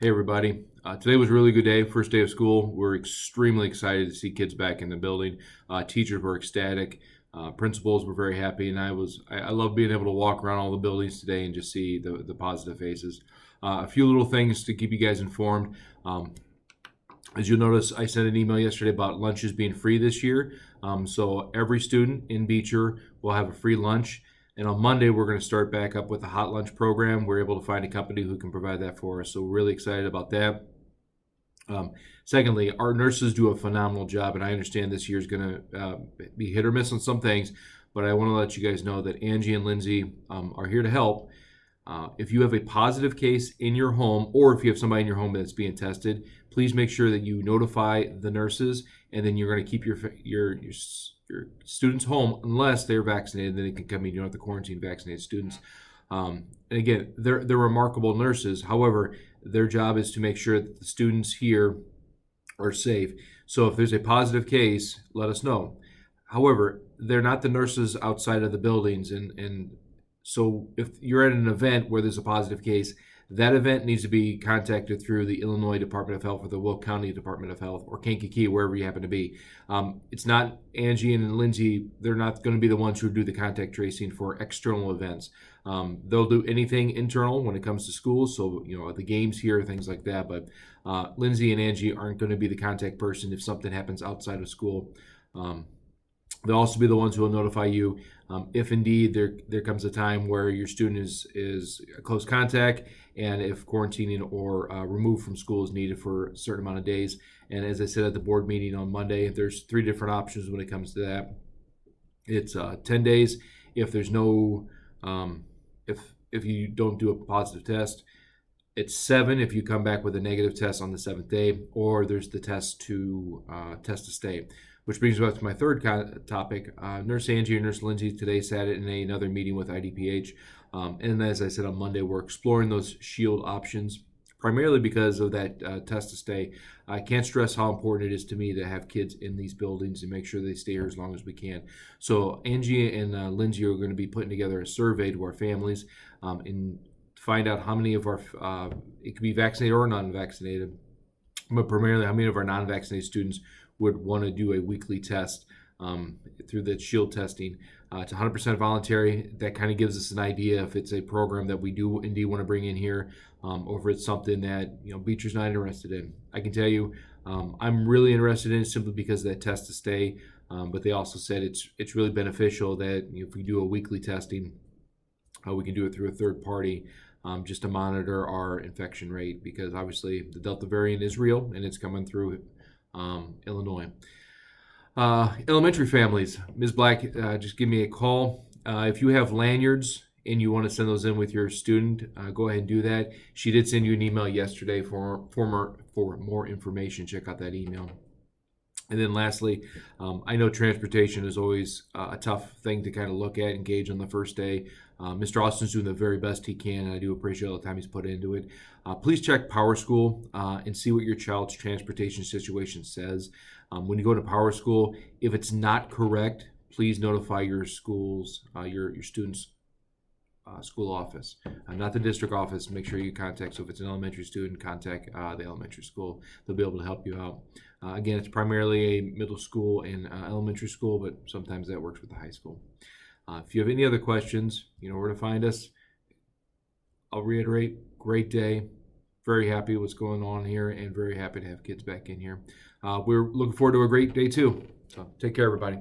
Hey everybody. Today was a really good day, first day of school. We're extremely excited to see kids back in the building. Teachers were ecstatic. Principals were very happy, and I love being able to walk around all the buildings today and just see the positive faces. A few little things to keep you guys informed. As you'll notice, I sent an email yesterday about lunches being free this year. So every student in Beecher will have a free lunch. And on Monday, we're going to start back up with the hot lunch program. We're able to find a company who can provide that for us. So we're really excited about that. Secondly, our nurses do a phenomenal job, and I understand this year is going to be hit or miss on some things, but I want to let you guys know that Angie and Lindsay are here to help. If you have a positive case in your home, or if you have somebody in your home that's being tested, please make sure that you notify the nurses, and then you're going to keep your students home unless they're vaccinated. Then they can come in. You don't have to quarantine vaccinated students. And again, they're remarkable nurses. However, their job is to make sure that the students here are safe. So if there's a positive case, let us know. However, they're not the nurses outside of the buildings, and so if you're at an event where there's a positive case, that event needs to be contacted through the Illinois Department of Health or the Will County Department of Health or Kankakee, wherever you happen to be. It's not Angie and Lindsay. They're not going to be the ones who do the contact tracing for external events. They'll do anything internal when it comes to schools, so the games here, things like that. But Lindsay and Angie aren't going to be the contact person if something happens outside of school. They'll also be the ones who will notify you if indeed there comes a time where your student is a close contact, and if quarantining or removed from school is needed for a certain amount of days. And as I said at the board meeting on Monday, there's 3 different options when it comes to that. It's 10 days if there's no if you don't do a positive test. It's 7 if you come back with a negative test on the 7th day, or there's the test to stay. Which brings us to my third topic. Nurse Angie and Nurse Lindsay today sat in another meeting with IDPH. And as I said on Monday, we're exploring those shield options, primarily because of that test to stay. I can't stress how important it is to me to have kids in these buildings and make sure they stay here as long as we can. So Angie and Lindsay are going to be putting together a survey to our families and find out how many of our, it could be vaccinated or non-vaccinated, but primarily how many of our non-vaccinated students would want to do a weekly test through the shield testing. It's 100% voluntary. That kind of gives us an idea if it's a program that we do indeed want to bring in here, or if it's something that Beecher's not interested in. I can tell you, I'm really interested in it simply because of that test to stay. But they also said it's really beneficial that if we do a weekly testing, we can do it through a third party. Just to monitor our infection rate, because obviously the Delta variant is real and it's coming through Illinois. Elementary families, Ms. Black, just give me a call. If you have lanyards and you want to send those in with your student, go ahead and do that. She did send you an email yesterday for more information. Check out that email. And then lastly, I know transportation is always a tough thing to kind of look at, engage on the first day. Mr. Austin's doing the very best he can, and I do appreciate all the time he's put into it. Please check Power School and see what your child's transportation situation says. When you go to Power School, if it's not correct, please notify your schools, your students' school office, not the district office. Make sure you contact. So if it's an elementary student, contact the elementary school. They'll be able to help you out. Again, it's primarily a middle school and elementary school, but sometimes that works with the high school. If you have any other questions, you know where to find us. I'll reiterate, great day. Very happy what's going on here, and very happy to have kids back in here. We're looking forward to a great day too. So take care, everybody.